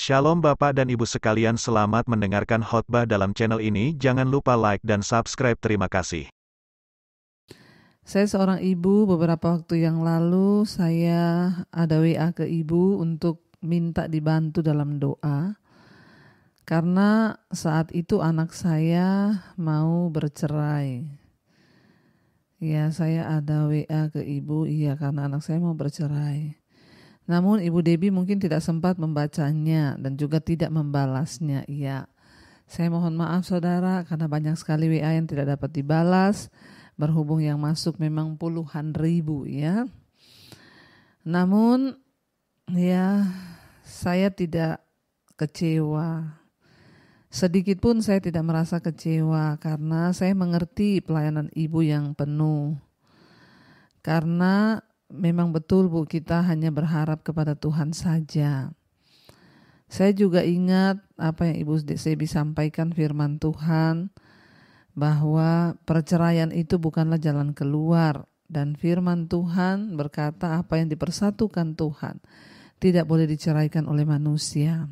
Shalom Bapak dan Ibu sekalian, selamat mendengarkan khotbah dalam channel ini. Jangan lupa like dan subscribe. Terima kasih. Saya seorang ibu, beberapa waktu yang lalu saya ada WA ke ibu untuk minta dibantu dalam doa. Karena saat itu anak saya mau bercerai. Ya, saya ada WA ke ibu, iya karena anak saya mau bercerai. Namun Ibu Debbie mungkin tidak sempat membacanya dan juga tidak membalasnya. Iya, saya mohon maaf saudara karena banyak sekali WA yang tidak dapat dibalas. Berhubung yang masuk memang puluhan ribu ya. Namun ya saya tidak kecewa. Sedikit pun saya tidak merasa kecewa karena saya mengerti pelayanan ibu yang penuh. Karena memang betul Bu, kita hanya berharap kepada Tuhan saja. Saya juga ingat apa yang Ibu Debbie sampaikan firman Tuhan, bahwa perceraian itu bukanlah jalan keluar, dan firman Tuhan berkata apa yang dipersatukan Tuhan tidak boleh diceraikan oleh manusia.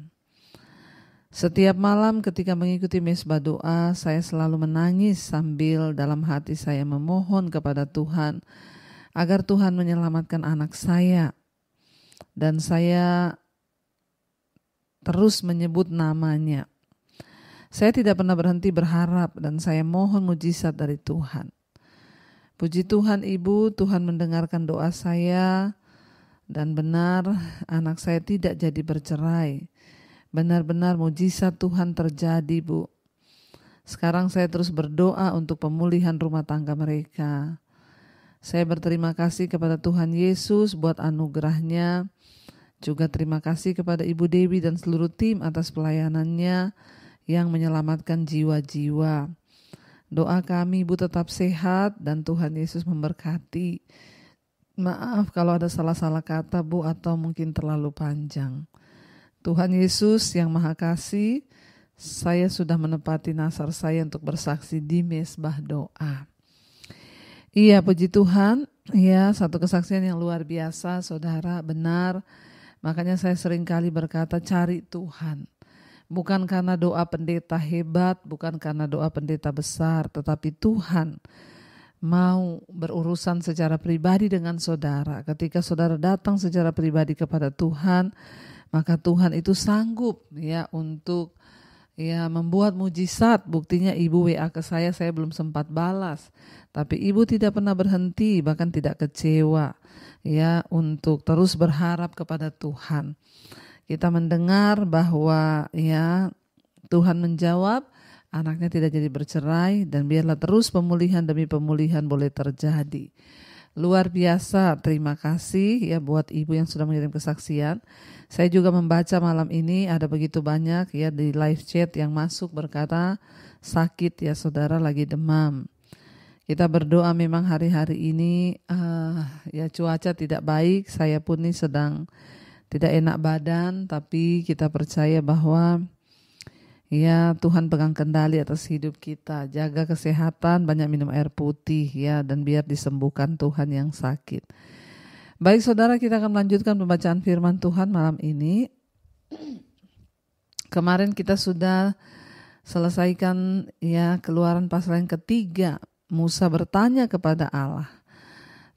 Setiap malam ketika mengikuti mesbah doa, saya selalu menangis sambil dalam hati saya memohon kepada Tuhan agar Tuhan menyelamatkan anak saya, dan saya terus menyebut namanya. Saya tidak pernah berhenti berharap dan saya mohon mujizat dari Tuhan. Puji Tuhan Ibu, Tuhan mendengarkan doa saya dan benar anak saya tidak jadi bercerai. Benar-benar mujizat Tuhan terjadi Bu. Sekarang saya terus berdoa untuk pemulihan rumah tangga mereka. Saya berterima kasih kepada Tuhan Yesus buat anugerahnya. Juga terima kasih kepada Ibu Debbie dan seluruh tim atas pelayanannya yang menyelamatkan jiwa-jiwa. Doa kami Ibu tetap sehat dan Tuhan Yesus memberkati. Maaf kalau ada salah-salah kata Bu atau mungkin terlalu panjang. Tuhan Yesus yang Maha Kasih, saya sudah menepati nazar saya untuk bersaksi di mesbah doa. Iya, puji Tuhan. Ya, satu kesaksian yang luar biasa saudara, benar. Makanya saya sering kali berkata cari Tuhan. Bukan karena doa pendeta hebat, bukan karena doa pendeta besar, tetapi Tuhan mau berurusan secara pribadi dengan saudara. Ketika saudara datang secara pribadi kepada Tuhan, maka Tuhan itu sanggup ya untuk ya membuat mujizat. Buktinya Ibu WA ke saya belum sempat balas. Tapi Ibu tidak pernah berhenti, bahkan tidak kecewa ya untuk terus berharap kepada Tuhan. Kita mendengar bahwa ya Tuhan menjawab, anaknya tidak jadi bercerai dan biarlah terus pemulihan demi pemulihan boleh terjadi. Luar biasa, terima kasih ya buat Ibu yang sudah mengirim kesaksian. Saya juga membaca malam ini ada begitu banyak ya di live chat yang masuk berkata sakit ya saudara, lagi demam. Kita berdoa memang hari-hari ini ya cuaca tidak baik, saya pun nih sedang tidak enak badan, tapi kita percaya bahwa ya Tuhan pegang kendali atas hidup kita. Jaga kesehatan, banyak minum air putih ya, dan biar disembuhkan Tuhan yang sakit. Baik saudara, kita akan melanjutkan pembacaan firman Tuhan malam ini. Kemarin kita sudah selesaikan ya Keluaran pasal yang ketiga. Musa bertanya kepada Allah,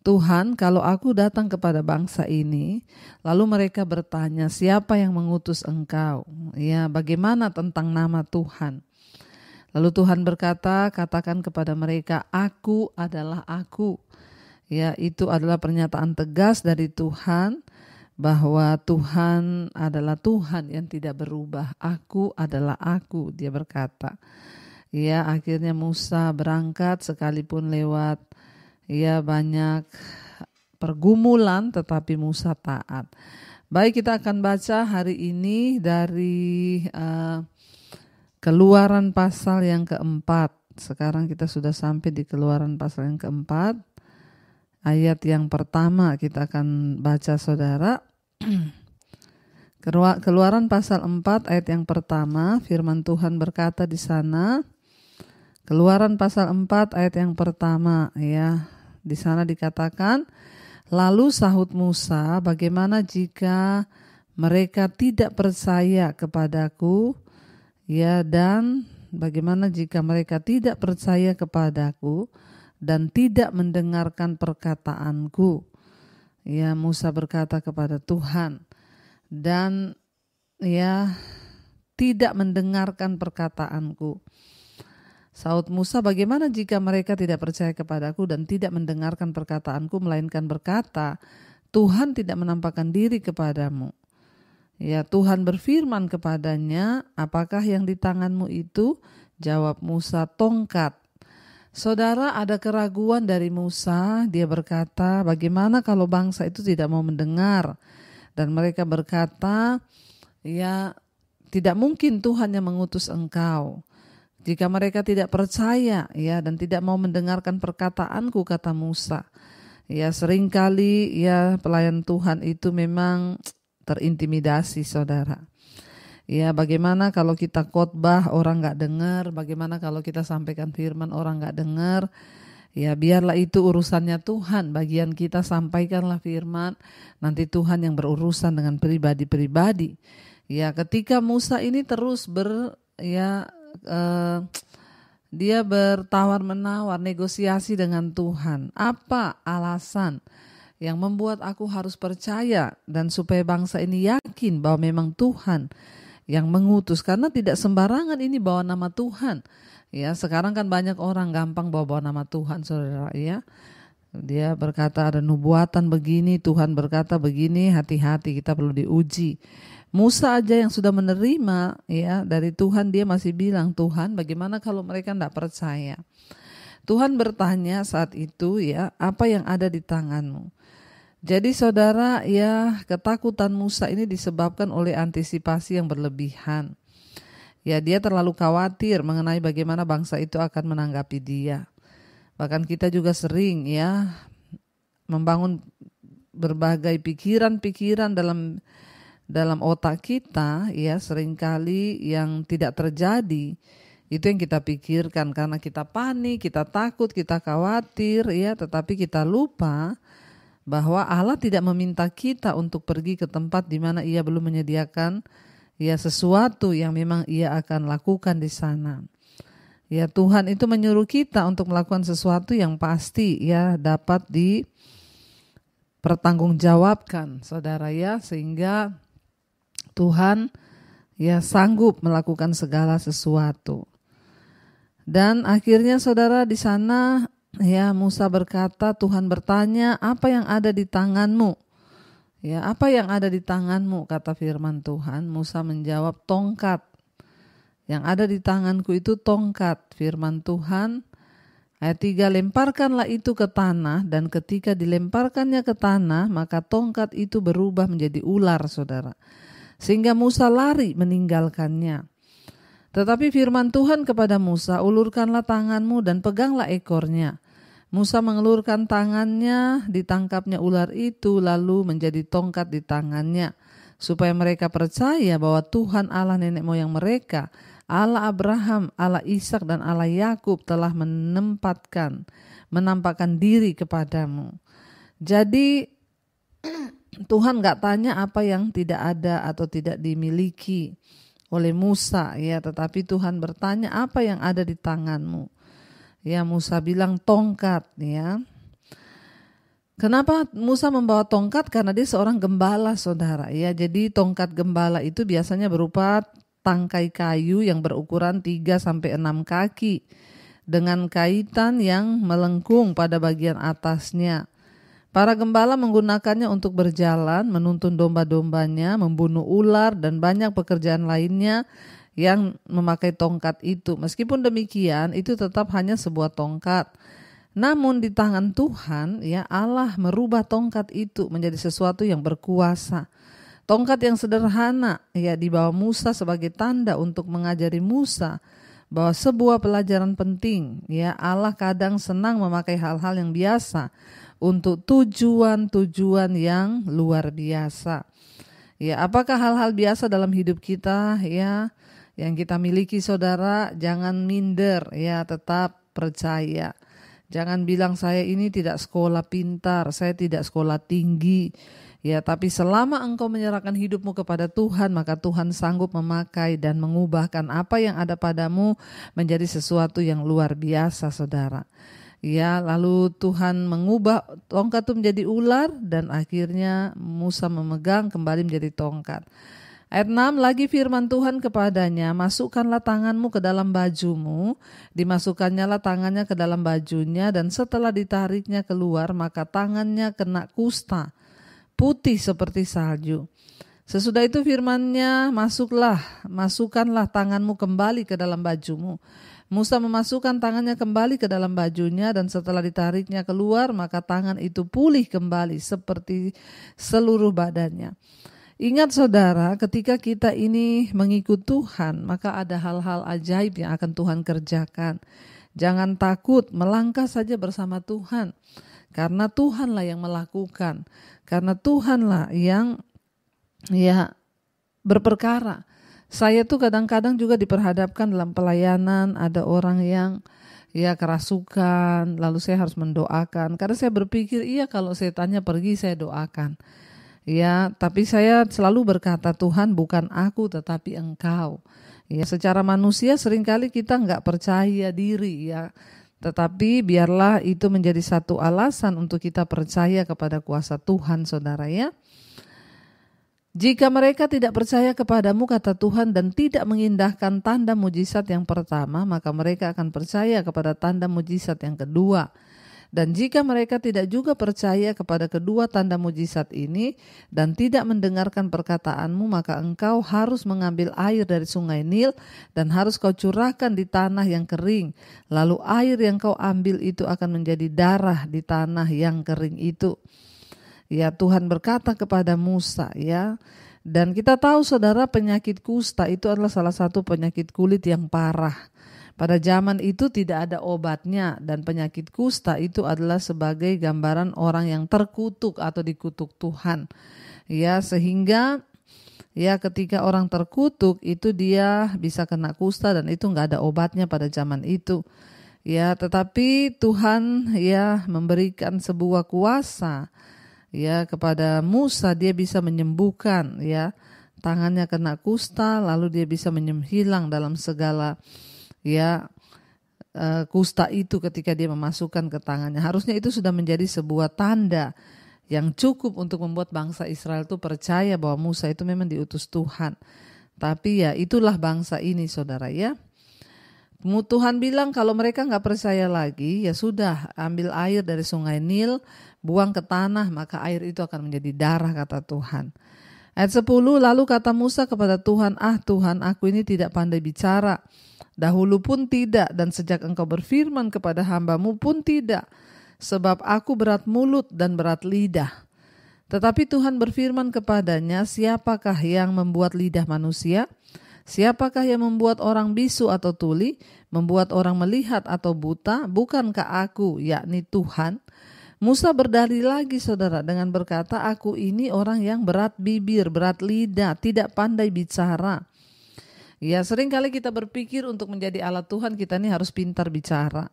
Tuhan, kalau aku datang kepada bangsa ini, lalu mereka bertanya, siapa yang mengutus engkau? Ya, bagaimana tentang nama Tuhan? Lalu Tuhan berkata, katakan kepada mereka, aku adalah aku. Ya, itu adalah pernyataan tegas dari Tuhan, bahwa Tuhan adalah Tuhan yang tidak berubah. Aku adalah aku, dia berkata. Ya, akhirnya Musa berangkat sekalipun lewat ya banyak pergumulan, tetapi Musa taat. Baik, kita akan baca hari ini dari Keluaran pasal yang keempat. Sekarang kita sudah sampai di Keluaran pasal yang keempat. Ayat yang pertama kita akan baca saudara. Keluaran pasal 4 ayat yang pertama, firman Tuhan berkata di sana. Keluaran pasal 4 ayat yang pertama ya. Di sana dikatakan, lalu sahut Musa, bagaimana jika mereka tidak percaya kepadaku, ya, dan bagaimana jika mereka tidak percaya kepadaku dan tidak mendengarkan perkataanku? Ya, Musa berkata kepada Tuhan, dan ya tidak mendengarkan perkataanku. Saud Musa, bagaimana jika mereka tidak percaya kepadaku dan tidak mendengarkan perkataanku, melainkan berkata, Tuhan tidak menampakkan diri kepadamu. Ya, Tuhan berfirman kepadanya, apakah yang di tanganmu itu? Jawab Musa, tongkat. Saudara, ada keraguan dari Musa. Dia berkata, bagaimana kalau bangsa itu tidak mau mendengar? Dan mereka berkata, ya tidak mungkin Tuhan yang mengutus engkau. Jika mereka tidak percaya, ya, dan tidak mau mendengarkan perkataanku, kata Musa. Ya, seringkali ya pelayan Tuhan itu memang terintimidasi, saudara. Ya, bagaimana kalau kita khotbah orang gak dengar, bagaimana kalau kita sampaikan firman orang gak dengar. Ya, biarlah itu urusannya Tuhan, bagian kita sampaikanlah firman, nanti Tuhan yang berurusan dengan pribadi-pribadi. Ya, ketika Musa ini terus dia bertawar-menawar, negosiasi dengan Tuhan. Apa alasan yang membuat aku harus percaya dan supaya bangsa ini yakin bahwa memang Tuhan yang mengutus? Karena tidak sembarangan ini bawa nama Tuhan. Ya, sekarang kan banyak orang gampang bawa nama Tuhan, saudara. Ya, dia berkata ada nubuatan begini, Tuhan berkata begini, hati-hati, kita perlu diuji. Musa aja yang sudah menerima ya dari Tuhan, dia masih bilang, Tuhan bagaimana kalau mereka tidak percaya? Tuhan bertanya saat itu, ya, apa yang ada di tanganmu? Jadi saudara, ya, ketakutan Musa ini disebabkan oleh antisipasi yang berlebihan. Ya, dia terlalu khawatir mengenai bagaimana bangsa itu akan menanggapi dia. Bahkan kita juga sering ya membangun berbagai pikiran-pikiran dalam otak kita, ya, seringkali yang tidak terjadi itu yang kita pikirkan karena kita panik, kita takut, kita khawatir, ya, tetapi kita lupa bahwa Allah tidak meminta kita untuk pergi ke tempat di mana Ia belum menyediakan ya sesuatu yang memang Ia akan lakukan di sana. Ya, Tuhan itu menyuruh kita untuk melakukan sesuatu yang pasti ya dapat dipertanggungjawabkan, saudara, ya, sehingga Tuhan ya sanggup melakukan segala sesuatu. Dan akhirnya saudara di sana ya Musa berkata, Tuhan bertanya, apa yang ada di tanganmu? Ya, apa yang ada di tanganmu? Kata firman Tuhan. Musa menjawab, tongkat. Yang ada di tanganku itu tongkat. Firman Tuhan. Ayat 3, lemparkanlah itu ke tanah, dan ketika dilemparkannya ke tanah, maka tongkat itu berubah menjadi ular, saudara. Sehingga Musa lari meninggalkannya. Tetapi firman Tuhan kepada Musa, ulurkanlah tanganmu dan peganglah ekornya. Musa mengelurkan tangannya, ditangkapnya ular itu, lalu menjadi tongkat di tangannya. Supaya mereka percaya bahwa Tuhan Allah nenek moyang mereka, Allah Abraham, Allah Ishak dan Allah Yakub telah menampakkan diri kepadamu. Jadi Tuhan gak tanya apa yang tidak ada atau tidak dimiliki oleh Musa, ya, tetapi Tuhan bertanya apa yang ada di tanganmu. Ya, Musa bilang tongkat, ya. Kenapa Musa membawa tongkat? Karena dia seorang gembala, saudara, ya. Jadi tongkat gembala itu biasanya berupa tangkai kayu yang berukuran 3-6 kaki dengan kaitan yang melengkung pada bagian atasnya. Para gembala menggunakannya untuk berjalan, menuntun domba-dombanya, membunuh ular, dan banyak pekerjaan lainnya yang memakai tongkat itu. Meskipun demikian, itu tetap hanya sebuah tongkat. Namun di tangan Tuhan, ya, Allah merubah tongkat itu menjadi sesuatu yang berkuasa. Tongkat yang sederhana, ya, dibawa Musa sebagai tanda untuk mengajari Musa bahwa sebuah pelajaran penting, ya, Allah kadang senang memakai hal-hal yang biasa untuk tujuan-tujuan yang luar biasa. Ya, apakah hal-hal biasa dalam hidup kita, ya, yang kita miliki, saudara? Jangan minder, ya, tetap percaya. Jangan bilang saya ini tidak sekolah pintar, saya tidak sekolah tinggi. Ya, tapi selama engkau menyerahkan hidupmu kepada Tuhan, maka Tuhan sanggup memakai dan mengubahkan apa yang ada padamu menjadi sesuatu yang luar biasa, saudara. Ya, lalu Tuhan mengubah tongkat itu menjadi ular dan akhirnya Musa memegang kembali menjadi tongkat. Ayat 6, lagi firman Tuhan kepadanya, masukkanlah tanganmu ke dalam bajumu, dimasukkannya tangannya ke dalam bajunya, dan setelah ditariknya keluar, maka tangannya kena kusta, putih seperti salju. Sesudah itu firman-Nya, masukkanlah tanganmu kembali ke dalam bajumu. Musa memasukkan tangannya kembali ke dalam bajunya, dan setelah ditariknya keluar, maka tangan itu pulih kembali seperti seluruh badannya. Ingat saudara, ketika kita ini mengikut Tuhan, maka ada hal-hal ajaib yang akan Tuhan kerjakan. Jangan takut, melangkah saja bersama Tuhan. Karena Tuhanlah yang melakukan. Karena Tuhanlah yang berperkara. Saya tuh kadang-kadang juga diperhadapkan dalam pelayanan, ada orang yang kerasukan, lalu saya harus mendoakan. Karena saya berpikir, kalau setannya pergi saya doakan. Ya, tapi saya selalu berkata, Tuhan bukan aku tetapi Engkau. Ya, secara manusia seringkali kita nggak percaya diri ya. Tetapi biarlah itu menjadi satu alasan untuk kita percaya kepada kuasa Tuhan, saudara ya. Jika mereka tidak percaya kepadamu, kata Tuhan, dan tidak mengindahkan tanda mujizat yang pertama, maka mereka akan percaya kepada tanda mujizat yang kedua. Dan jika mereka tidak juga percaya kepada kedua tanda mujizat ini dan tidak mendengarkan perkataanmu, maka engkau harus mengambil air dari sungai Nil dan harus kau curahkan di tanah yang kering. Lalu air yang kau ambil itu akan menjadi darah di tanah yang kering itu. Ya, Tuhan berkata kepada Musa ya. Dan kita tahu saudara, penyakit kusta itu adalah salah satu penyakit kulit yang parah. Pada zaman itu tidak ada obatnya, dan penyakit kusta itu adalah sebagai gambaran orang yang terkutuk atau dikutuk Tuhan. Ya, sehingga ketika orang terkutuk itu dia bisa kena kusta dan itu nggak ada obatnya pada zaman itu. Ya, tetapi Tuhan memberikan sebuah kuasa kepada Musa, dia bisa menyembuhkan tangannya kena kusta, lalu dia bisa hilang dalam segala kusta itu ketika dia memasukkan ke tangannya. Harusnya itu sudah menjadi sebuah tanda yang cukup untuk membuat bangsa Israel itu percaya bahwa Musa itu memang diutus Tuhan. Tapi itulah bangsa ini, saudara ya. Tuhan bilang kalau mereka nggak percaya lagi, sudah, ambil air dari sungai Nil, buang ke tanah, maka air itu akan menjadi darah, kata Tuhan. Ayat 10, lalu kata Musa kepada Tuhan, Tuhan, aku ini tidak pandai bicara. Dahulu pun tidak, dan sejak engkau berfirman kepada hamba-Mu pun tidak, sebab aku berat mulut dan berat lidah. Tetapi Tuhan berfirman kepadanya, siapakah yang membuat lidah manusia? Siapakah yang membuat orang bisu atau tuli, membuat orang melihat atau buta? Bukankah aku, yakni Tuhan? Musa berdalih lagi, saudara, dengan berkata, aku ini orang yang berat bibir, berat lidah, tidak pandai bicara. Ya, seringkali kita berpikir untuk menjadi alat Tuhan kita ini harus pintar bicara.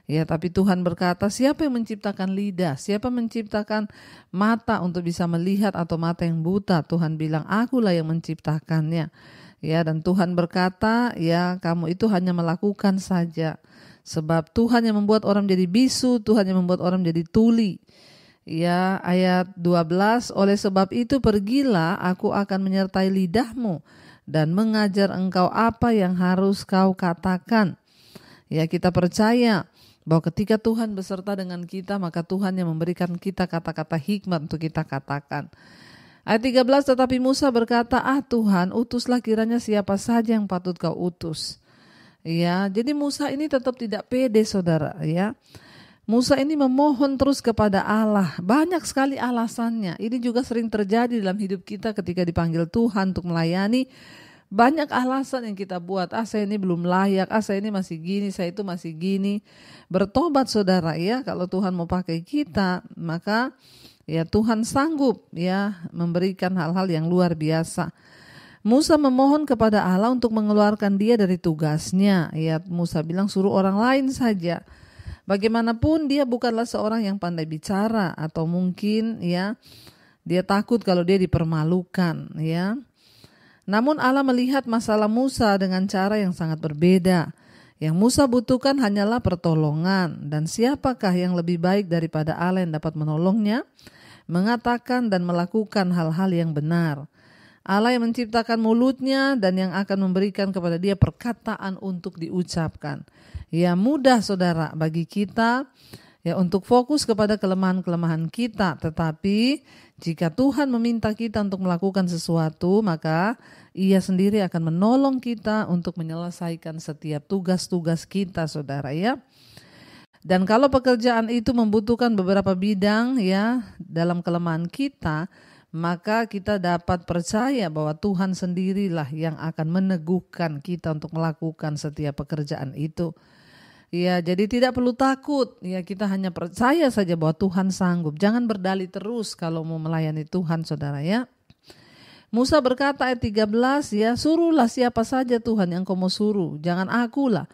Ya, tapi Tuhan berkata, siapa yang menciptakan lidah? Siapa menciptakan mata untuk bisa melihat atau mata yang buta? Tuhan bilang, akulah yang menciptakannya. Ya, dan Tuhan berkata, kamu itu hanya melakukan saja. Sebab Tuhan yang membuat orang menjadi bisu, Tuhan yang membuat orang menjadi tuli. Ya, ayat 12, oleh sebab itu pergilah, aku akan menyertai lidahmu dan mengajar engkau apa yang harus kau katakan. Ya, kita percaya bahwa ketika Tuhan beserta dengan kita, maka Tuhan yang memberikan kita kata-kata hikmat untuk kita katakan. Ayat 13, tetapi Musa berkata, Tuhan, utuslah kiranya siapa saja yang patut kau utus. Ya, jadi Musa ini tetap tidak pede, saudara. Ya, Musa ini memohon terus kepada Allah. Banyak sekali alasannya. Ini juga sering terjadi dalam hidup kita ketika dipanggil Tuhan untuk melayani. Banyak alasan yang kita buat. Saya ini belum layak. Saya ini masih gini. Saya itu masih gini. Bertobat, saudara. Ya, kalau Tuhan mau pakai kita, maka Tuhan sanggup memberikan hal-hal yang luar biasa. Musa memohon kepada Allah untuk mengeluarkan dia dari tugasnya. Musa bilang suruh orang lain saja. Bagaimanapun dia bukanlah seorang yang pandai bicara atau mungkin Dia takut kalau dia dipermalukan, ya. Namun Allah melihat masalah Musa dengan cara yang sangat berbeda. Yang Musa butuhkan hanyalah pertolongan, dan siapakah yang lebih baik daripada Allah yang dapat menolongnya, mengatakan dan melakukan hal-hal yang benar. Allah yang menciptakan mulutnya dan yang akan memberikan kepada dia perkataan untuk diucapkan. Ya, mudah saudara bagi kita ya untuk fokus kepada kelemahan-kelemahan kita, tetapi jika Tuhan meminta kita untuk melakukan sesuatu, maka Ia sendiri akan menolong kita untuk menyelesaikan setiap tugas-tugas kita, saudara, ya. Dan kalau pekerjaan itu membutuhkan beberapa bidang ya dalam kelemahan kita, maka kita dapat percaya bahwa Tuhan sendirilah yang akan meneguhkan kita untuk melakukan setiap pekerjaan itu. Ya, jadi tidak perlu takut. Ya, kita hanya percaya saja bahwa Tuhan sanggup. Jangan berdalih terus kalau mau melayani Tuhan, saudara, ya. Musa berkata ayat 13, ya, suruhlah siapa saja Tuhan yang kau mau suruh, jangan akulah.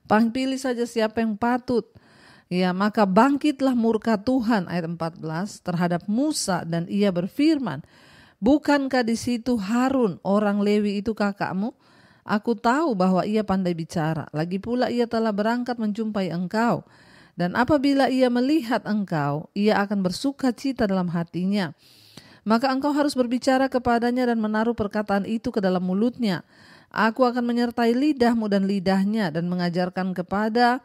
Pilih saja siapa yang patut. Ya, maka bangkitlah murka Tuhan ayat 14 terhadap Musa dan ia berfirman, bukankah di situ Harun orang Lewi itu kakakmu? Aku tahu bahwa ia pandai bicara, lagi pula ia telah berangkat menjumpai engkau. Dan apabila ia melihat engkau, ia akan bersuka cita dalam hatinya. Maka engkau harus berbicara kepadanya dan menaruh perkataan itu ke dalam mulutnya. Aku akan menyertai lidahmu dan lidahnya dan mengajarkan kepada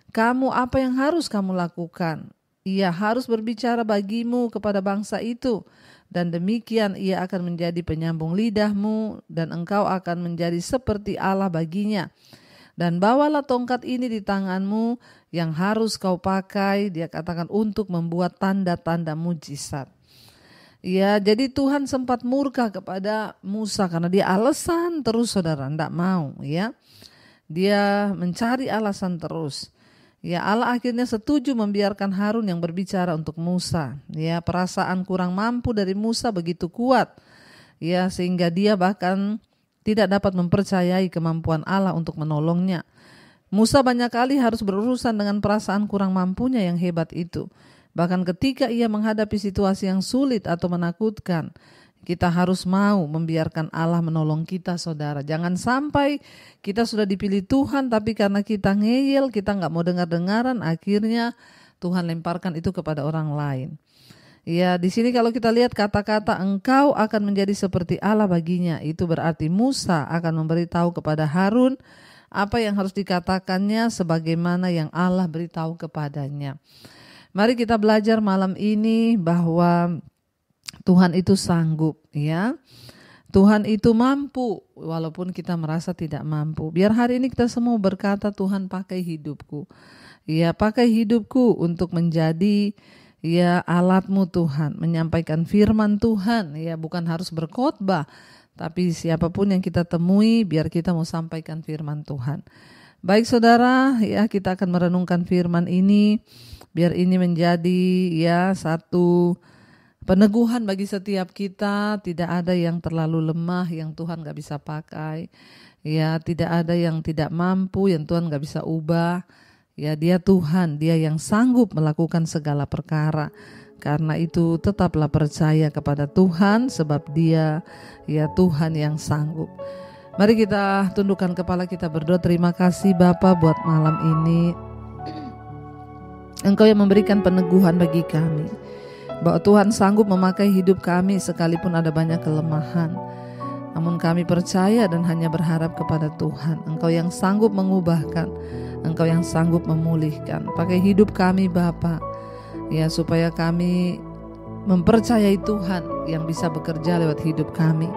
kamu apa yang harus kamu lakukan. Ia harus berbicara bagimu kepada bangsa itu. Dan demikian ia akan menjadi penyambung lidahmu dan engkau akan menjadi seperti Allah baginya. Dan bawalah tongkat ini di tanganmu yang harus kau pakai, dia katakan, untuk membuat tanda-tanda mujizat. Ya, jadi Tuhan sempat murka kepada Musa karena dia alasan terus, saudara, tidak mau, ya. Dia mencari alasan terus. Ya, Allah akhirnya setuju membiarkan Harun yang berbicara untuk Musa. Ya, perasaan kurang mampu dari Musa begitu kuat. Ya, sehingga dia bahkan tidak dapat mempercayai kemampuan Allah untuk menolongnya. Musa banyak kali harus berurusan dengan perasaan kurang mampunya yang hebat itu. Bahkan ketika ia menghadapi situasi yang sulit atau menakutkan, kita harus mau membiarkan Allah menolong kita, saudara. Jangan sampai kita sudah dipilih Tuhan, tapi karena kita ngeyel, kita nggak mau dengar-dengaran, akhirnya Tuhan lemparkan itu kepada orang lain. Ya, di sini kalau kita lihat kata-kata engkau akan menjadi seperti Allah baginya, itu berarti Musa akan memberitahu kepada Harun apa yang harus dikatakannya sebagaimana yang Allah beritahu kepadanya. Mari kita belajar malam ini bahwa Tuhan itu sanggup, ya. Tuhan itu mampu walaupun kita merasa tidak mampu. Biar hari ini kita semua berkata, Tuhan pakai hidupku. Ya, pakai hidupku untuk menjadi ya alatmu Tuhan, menyampaikan firman Tuhan, ya, bukan harus berkhotbah, tapi siapapun yang kita temui biar kita mau sampaikan firman Tuhan. Baik saudara, ya, kita akan merenungkan firman ini. Biar ini menjadi ya satu peneguhan bagi setiap kita. Tidak ada yang terlalu lemah yang Tuhan gak bisa pakai. Ya, tidak ada yang tidak mampu yang Tuhan gak bisa ubah. Ya, dia Tuhan, dia yang sanggup melakukan segala perkara. Karena itu tetaplah percaya kepada Tuhan sebab dia ya Tuhan yang sanggup. Mari kita tundukkan kepala, kita berdoa. Terima kasih Bapa buat malam ini. Engkau yang memberikan peneguhan bagi kami bahwa Tuhan sanggup memakai hidup kami sekalipun ada banyak kelemahan. Namun kami percaya dan hanya berharap kepada Tuhan. Engkau yang sanggup mengubahkan, Engkau yang sanggup memulihkan. Pakai hidup kami Bapa, ya, supaya kami mempercayai Tuhan yang bisa bekerja lewat hidup kami.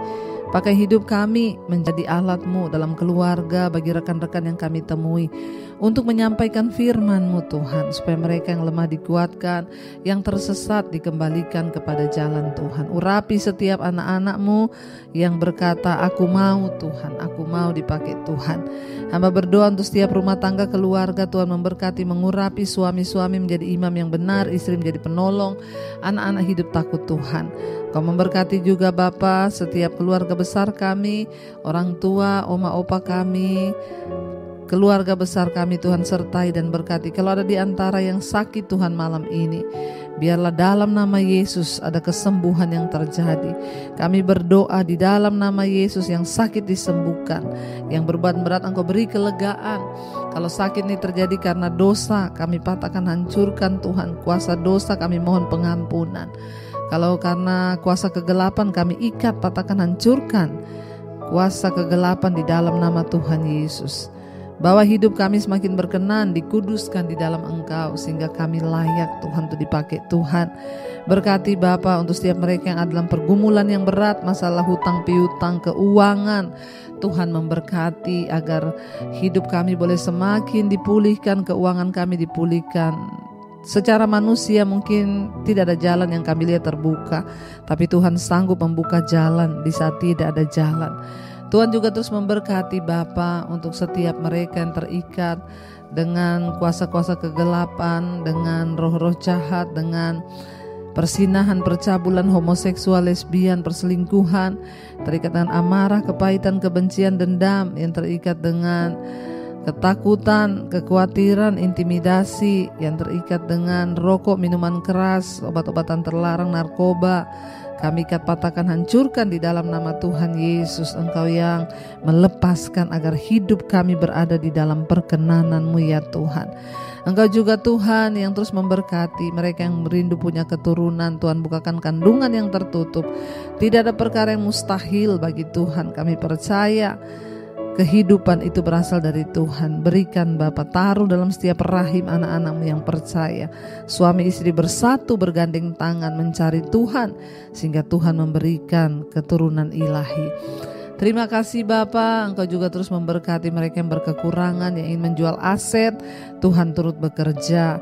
Pakai hidup kami menjadi alat-Mu dalam keluarga bagi rekan-rekan yang kami temui untuk menyampaikan firman-Mu Tuhan, supaya mereka yang lemah dikuatkan, yang tersesat dikembalikan kepada jalan Tuhan. Urapi setiap anak-anak-Mu yang berkata, aku mau Tuhan, aku mau dipakai Tuhan. Hamba berdoa untuk setiap rumah tangga keluarga, Tuhan memberkati, mengurapi suami-suami menjadi imam yang benar, istri menjadi penolong, anak-anak hidup takut Tuhan. Kau memberkati juga Bapa setiap keluarga besar kami, orang tua, oma opa kami, Keluarga besar kami Tuhan sertai dan berkati. Kalau ada di antara yang sakit Tuhan malam ini, biarlah dalam nama Yesus ada kesembuhan yang terjadi. Kami berdoa di dalam nama Yesus, yang sakit disembuhkan, yang beban berat Engkau beri kelegaan. Kalau sakit ini terjadi karena dosa, kami patahkan, hancurkan Tuhan. Kuasa dosa kami mohon pengampunan. Kalau karena kuasa kegelapan kami ikat, patahkan, hancurkan kuasa kegelapan di dalam nama Tuhan Yesus. Bawa hidup kami semakin berkenan, dikuduskan di dalam Engkau, sehingga kami layak Tuhan untuk dipakai Tuhan. Berkati Bapa untuk setiap mereka yang ada dalam pergumulan yang berat, masalah hutang piutang, keuangan. Tuhan memberkati agar hidup kami boleh semakin dipulihkan, keuangan kami dipulihkan. Secara manusia mungkin tidak ada jalan yang kami lihat terbuka, tapi Tuhan sanggup membuka jalan di saat tidak ada jalan. Tuhan juga terus memberkati Bapa untuk setiap mereka yang terikat dengan kuasa-kuasa kegelapan, dengan roh-roh jahat, dengan persinahan, percabulan, homoseksual, lesbian, perselingkuhan, terikat dengan amarah, kepahitan, kebencian, dendam, yang terikat dengan ketakutan, kekhawatiran, intimidasi, yang terikat dengan rokok, minuman keras, obat-obatan terlarang, narkoba. Kami ikat, patahkan, hancurkan di dalam nama Tuhan Yesus. Engkau yang melepaskan agar hidup kami berada di dalam perkenan-Mu ya Tuhan. Engkau juga Tuhan yang terus memberkati mereka yang merindu punya keturunan. Tuhan, bukakan kandungan yang tertutup. Tidak ada perkara yang mustahil bagi Tuhan. Kami percaya kehidupan itu berasal dari Tuhan. Berikan Bapa, taruh dalam setiap rahim anak-anak-Mu yang percaya. Suami istri bersatu bergandeng tangan mencari Tuhan, sehingga Tuhan memberikan keturunan ilahi. Terima kasih Bapa, Engkau juga terus memberkati mereka yang berkekurangan, yang ingin menjual aset. Tuhan turut bekerja.